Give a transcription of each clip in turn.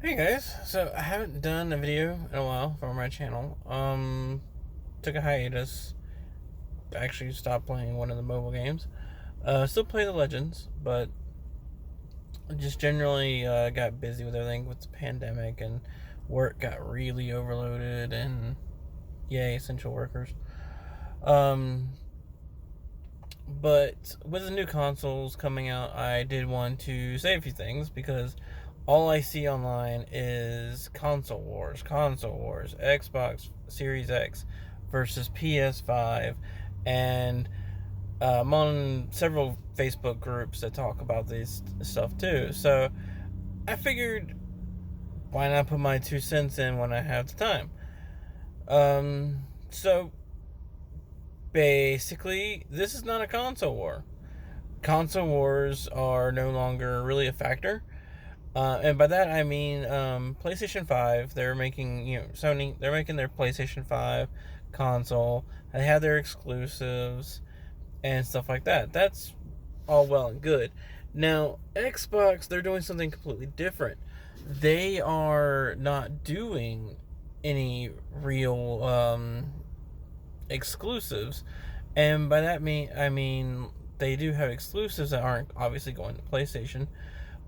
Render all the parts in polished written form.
Hey guys, so I haven't done a video in a while for my channel. Took a hiatus. Actually stopped playing one of the mobile games. Still play the Legends, but just generally got busy with everything with the pandemic and work got really overloaded and yay, essential workers. Um, but with the new consoles coming out, I did want to say a few things because all I see online is console wars, Xbox Series X versus PS5, and I'm on several Facebook groups that talk about this stuff too. So I figured, why not put my 2 cents in when I have the time? So basically, this is not a console war. Console wars are no longer really a factor. And by that I mean PlayStation 5. They're making, Sony, they're making their PlayStation 5 console. They have their exclusives and stuff like that. That's all well and good. Now, Xbox, they're doing something completely different. They are not doing any real exclusives. And by that I mean they do have exclusives that aren't obviously going to PlayStation,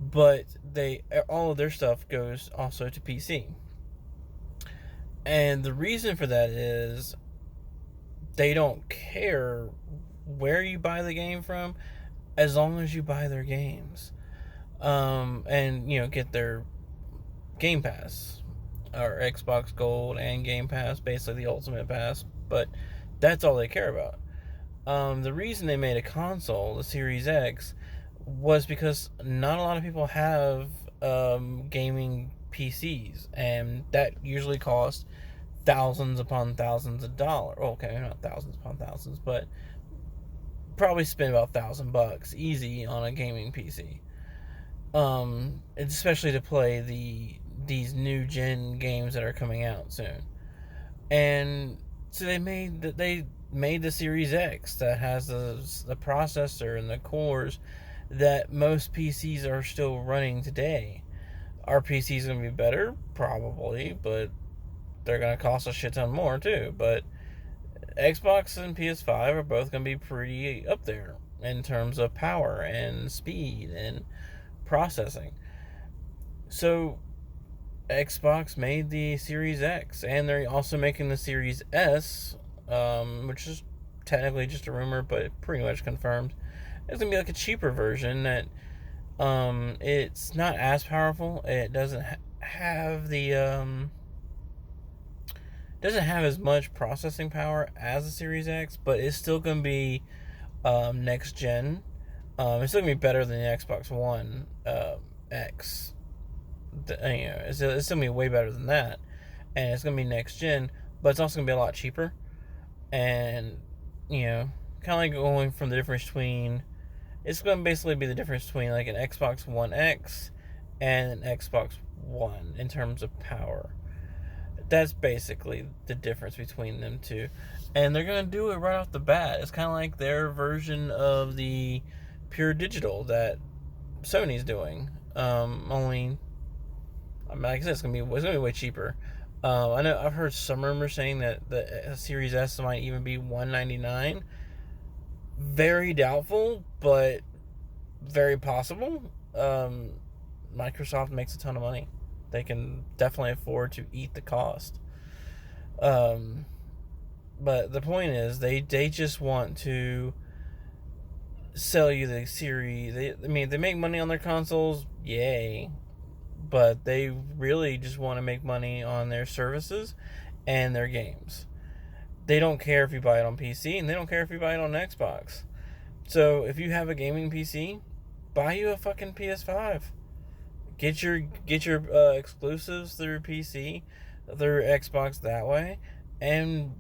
but they all of their stuff goes also to PC. And the reason for that is they don't care where you buy the game from as long as you buy their games. And get their Game Pass or Xbox Gold and Game Pass, basically the Ultimate Pass, but that's all they care about. The reason they made a console, the Series X, was because not a lot of people have gaming PCs, and that usually costs thousands upon thousands of dollars. Okay, not thousands upon thousands, but probably spend about $1,000 easy on a gaming PC. Especially to play these new gen games that are coming out soon. And so they made the Series X that has the processor and the cores that most PCs are still running today. Our PC's gonna be better, probably, but they're gonna cost a shit ton more too. But Xbox and PS5 are both gonna be pretty up there in terms of power and speed and processing. So Xbox made the Series X, and they're also making the Series S, which is technically just a rumor, but pretty much confirmed. It's gonna be like a cheaper version that it's not as powerful. It have the doesn't have as much processing power as the Series X, but it's still gonna be next gen. It's still gonna be better than the Xbox One X. It's gonna be way better than that, and it's gonna be next gen, but it's also gonna be a lot cheaper. And kind of like going from the difference between, it's gonna basically be the difference between like an Xbox One X and an Xbox One in terms of power. That's basically the difference between them two, and they're gonna do it right off the bat. It's kind of like their version of the pure digital that Sony's doing. Only, I mean, like I said, it's gonna be way cheaper. I know I've heard some rumors saying that the Series S might even be $199. Very doubtful, but very possible. Microsoft makes a ton of money. They can definitely afford to eat the cost. Um, but the point is, they just want to sell you the series. They make money on their consoles, yay, but they really just want to make money on their services and their games. They don't care if you buy it on PC, and they don't care if you buy it on Xbox. So if you have a gaming PC, buy you a fucking PS5. Get your exclusives through PC, through Xbox that way, and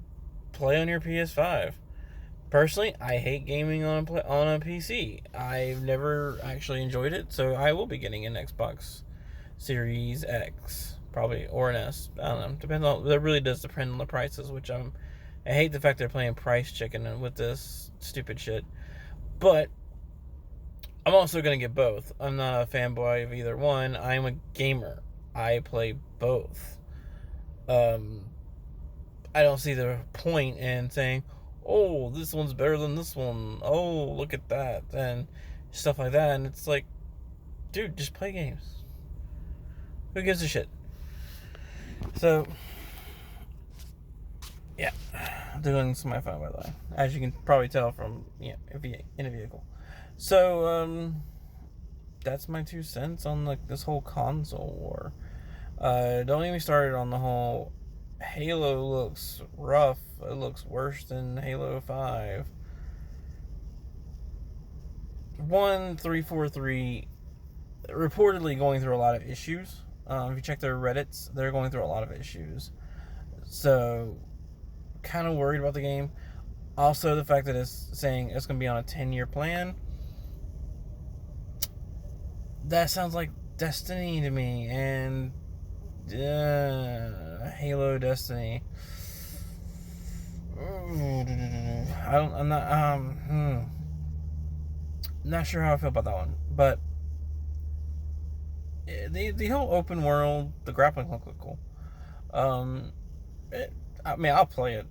play on your PS5. Personally, I hate gaming on a PC. I've never actually enjoyed it, so I will be getting an Xbox Series X, probably, or an S. I don't know. Depends on, that really does depend on the prices, which I hate the fact they're playing price chicken with this stupid shit. But I'm also gonna get both. I'm not a fanboy of either one. I'm a gamer. I play both. Um, I don't see the point in saying, "Oh, this one's better than this one. Oh, look at that," and stuff like that. And it's like, dude, just play games. Who gives a shit? So, yeah, doing this on my phone, by the way, as you can probably tell from if you're in a vehicle. So, that's my 2 cents on like this whole console war. Don't even start on the whole Halo looks rough. It looks worse than Halo 5. 1343 reportedly going through a lot of issues. If you check their Reddits, they're going through a lot of issues. So, kind of worried about the game. Also, the fact that it's saying it's going to be on a 10-year plan. That sounds like Destiny to me, and Halo Destiny. I'm not sure how I feel about that one, but the whole open world, the grappling hook look cool. I'll play it.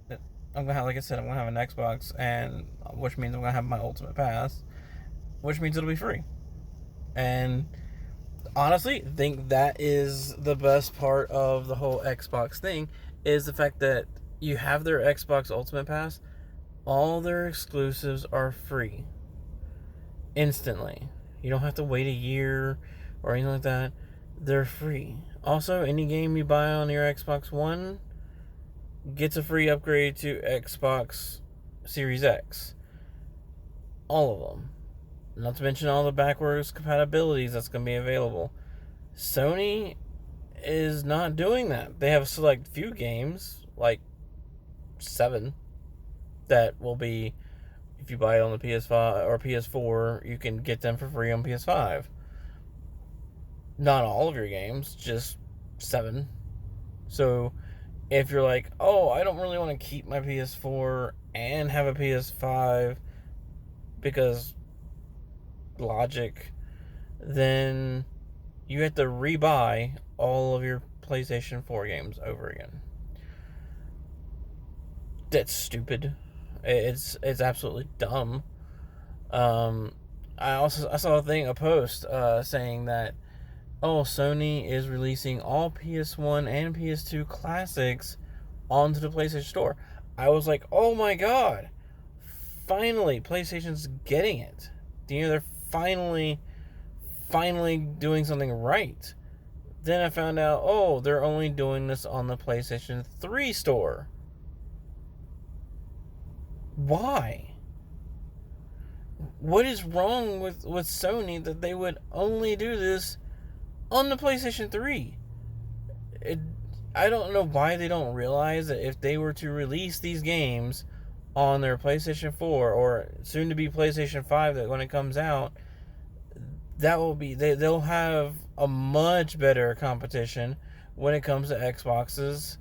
I'm gonna have, like I said, I'm gonna have an Xbox, and which means I'm gonna have my Ultimate Pass, which means it'll be free. And honestly, think that is the best part of the whole Xbox thing, is the fact that you have their Xbox Ultimate Pass, all their exclusives are free instantly. You don't have to wait a year or anything like that. They're free. Also, any game you buy on your Xbox One gets a free upgrade to Xbox Series X. All of them. Not to mention all the backwards compatibilities that's going to be available. Sony is not doing that. They have a select few games, like 7, that will be, if you buy it on the PS5 or PS4, you can get them for free on PS5. Not all of your games, just 7. So if you're like, oh, I don't really want to keep my PS4 and have a PS5 because logic, then you have to rebuy all of your PlayStation 4 games over again. That's stupid. It's absolutely dumb. I saw a post saying that, oh, Sony is releasing all PS1 and PS2 classics onto the PlayStation Store. I was like, oh my god, finally PlayStation's getting it. They're finally doing something right. Then I found out, oh, they're only doing this on the PlayStation 3 store. Why? What is wrong with Sony that they would only do this on the PlayStation 3? I don't know why they don't realize that if they were to release these games on their PlayStation 4 or soon to be PlayStation 5, that when it comes out, that will be they'll have a much better competition when it comes to Xbox's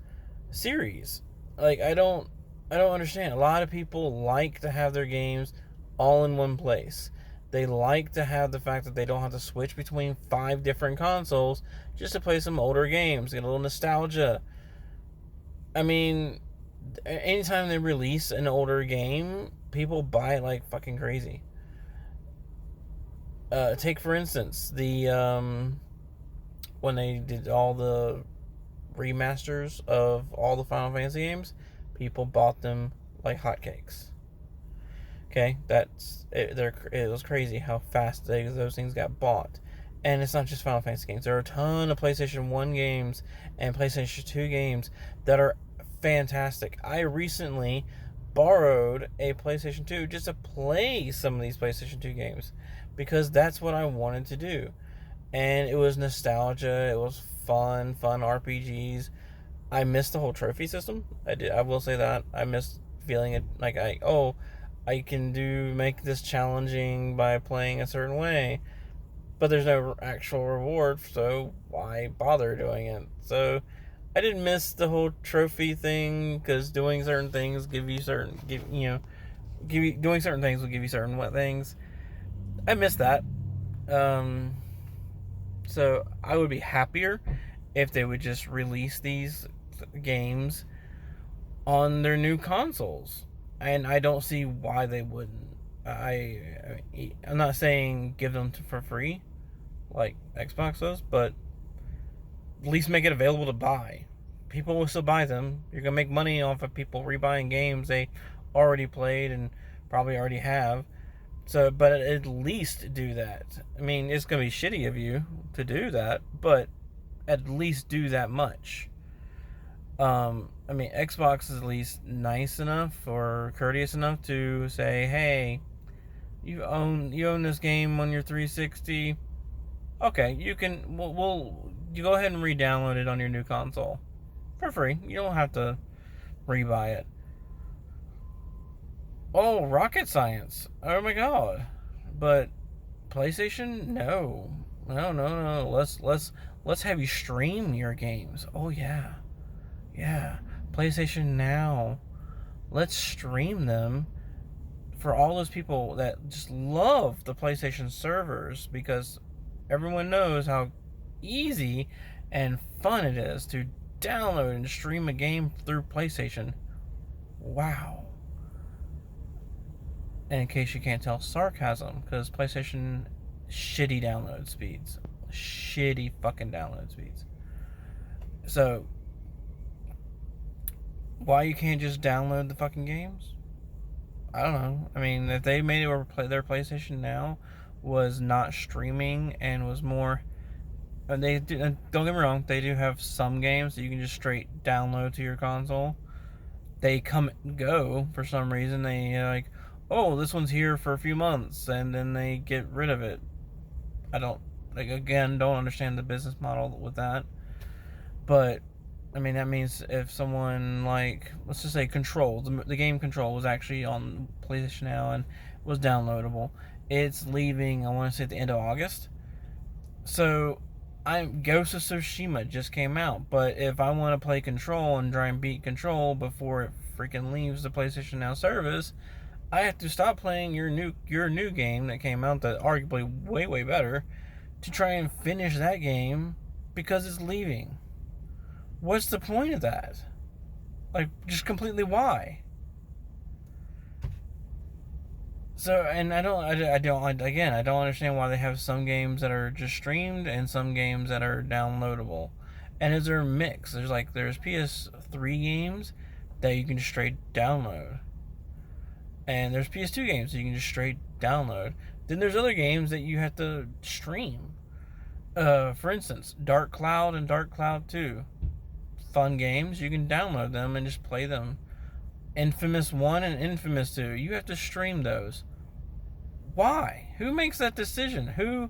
series. Like I don't understand. A lot of people like to have their games all in one place. They like to have the fact that they don't have to switch between 5 different consoles just to play some older games, get a little nostalgia. I mean, anytime they release an older game, people buy it like fucking crazy. Take for instance the when they did all the remasters of all the Final Fantasy games, people bought them like hotcakes. Okay, it was crazy how fast those things got bought. And it's not just Final Fantasy games. There are a ton of PlayStation 1 games and PlayStation 2 games that are fantastic. I recently borrowed a PlayStation 2 just to play some of these PlayStation 2 games because that's what I wanted to do. And it was nostalgia. It was fun RPGs. I missed the whole trophy system. I will say that. I missed feeling it like I can make this challenging by playing a certain way, but there's no actual reward, so why bother doing it? So I didn't miss the whole trophy thing because doing certain things doing certain things will give you certain things. I missed that. So I would be happier if they would just release these games on their new consoles. And I don't see why they wouldn't. I'm not saying give them for free like Xbox does, but at least make it available to buy. People will still buy them. You're gonna make money off of people rebuying games they already played and probably already have. So, but at least do that. I mean, it's gonna be shitty of you to do that, but at least do that much. I mean, Xbox is at least nice enough or courteous enough to say, "Hey, you own this game on your 360. Okay, you can. You go ahead and re-download it on your new console for free. You don't have to rebuy it." Oh, rocket science! Oh my god! But PlayStation, no, no. Let's have you stream your games. Oh yeah. Yeah, PlayStation Now. Let's stream them for all those people that just love the PlayStation servers, because everyone knows how easy and fun it is to download and stream a game through PlayStation. Wow. And in case you can't tell, sarcasm, because PlayStation shitty download speeds. Shitty fucking download speeds. So why you can't just download the fucking games? I don't know. I mean, if they made it where their PlayStation Now was not streaming and was more, and they do, and don't get me wrong, they do have some games that you can just straight download to your console. They come and go for some reason. They like, oh, this one's here for a few months, and then they get rid of it. I don't, like, again, don't understand the business model with that. But I mean, that means if someone, like, let's just say Control, the game Control was actually on PlayStation Now and was downloadable. It's leaving, I want to say, at the end of August. So, Ghost of Tsushima just came out, but if I want to play Control and try and beat Control before it freaking leaves the PlayStation Now service, I have to stop playing your new game that came out that arguably way better to try and finish that game because it's leaving. What's the point of that? Like, just completely why? So, and I don't understand why they have some games that are just streamed and some games that are downloadable. And is there a mix? There's PS3 games that you can just straight download. And there's PS2 games that you can just straight download. Then there's other games that you have to stream. For instance, Dark Cloud and Dark Cloud 2. Fun games, you can download them and just play them. Infamous 1 and Infamous 2, you have to stream those. Why? Who makes that decision? Whose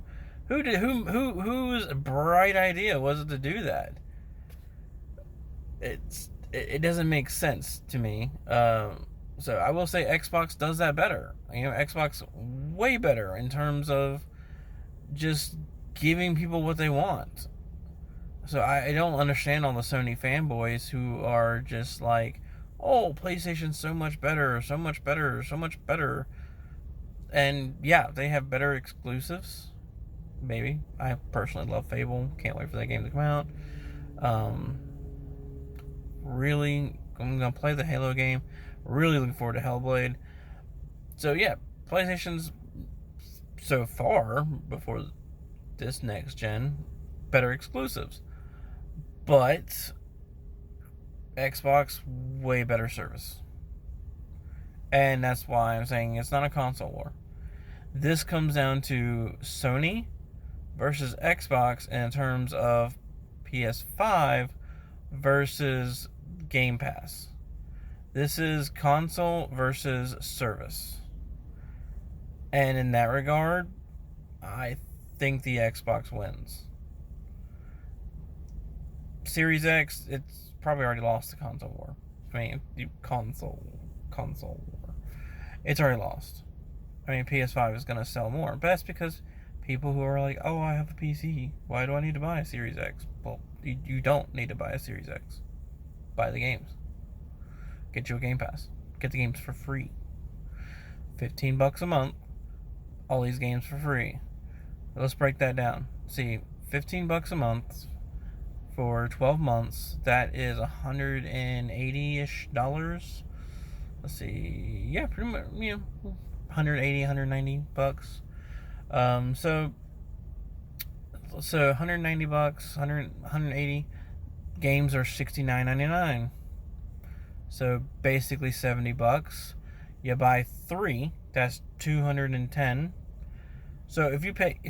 bright idea was it to do that? It doesn't make sense to me. So I will say Xbox does that better. Xbox way better in terms of just giving people what they want. So I don't understand all the Sony fanboys who are just like, oh, PlayStation's so much better, so much better, so much better. And yeah, they have better exclusives. Maybe. I personally love Fable. Can't wait for that game to come out. Really, I'm going to play the Halo game. Really looking forward to Hellblade. So yeah, PlayStation's so far, before this next gen, better exclusives. But Xbox, way better service. And that's why I'm saying it's not a console war. This comes down to Sony versus Xbox in terms of PS5 versus Game Pass. This is console versus service. And in that regard, I think the Xbox wins. Series X, it's probably already lost the console war. I mean, console war. It's already lost. I mean, PS5 is going to sell more. But that's because people who are like, oh, I have a PC. Why do I need to buy a Series X? Well, you don't need to buy a Series X. Buy the games. Get you a Game Pass. Get the games for free. $15 a month. All these games for free. Let's break that down. See, $15 a month for 12 months. That is $180-ish. Let's see. Yeah, pretty much, 180, 190 bucks. So $190, 180 games are $69.99. So basically $70. You buy 3, that's $210. So if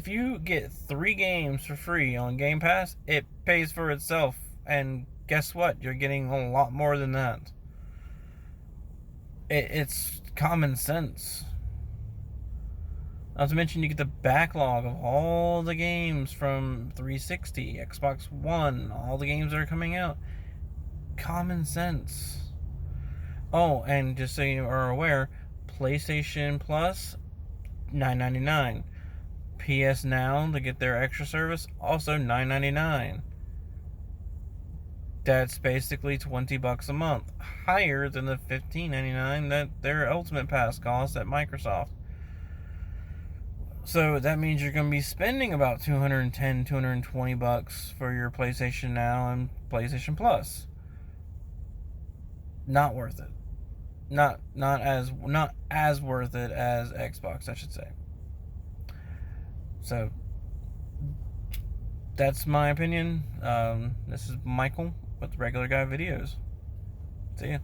you get 3 games for free on Game Pass, it pays for itself. And guess what? You're getting a lot more than that. It's common sense. Not to mention, you get the backlog of all the games from 360, Xbox One, all the games that are coming out. Common sense. Oh, and just so you are aware, PlayStation Plus, $9.99. PS Now, to get their extra service, also $9.99. That's basically $20 a month, higher than the $15.99 that their Ultimate Pass costs at Microsoft. So that means you're going to be spending about $210, $220 for your PlayStation Now and PlayStation Plus. Not worth it. Not as worth it as Xbox, I should say. So that's my opinion. This is Michael with Regular Guy Videos. See ya.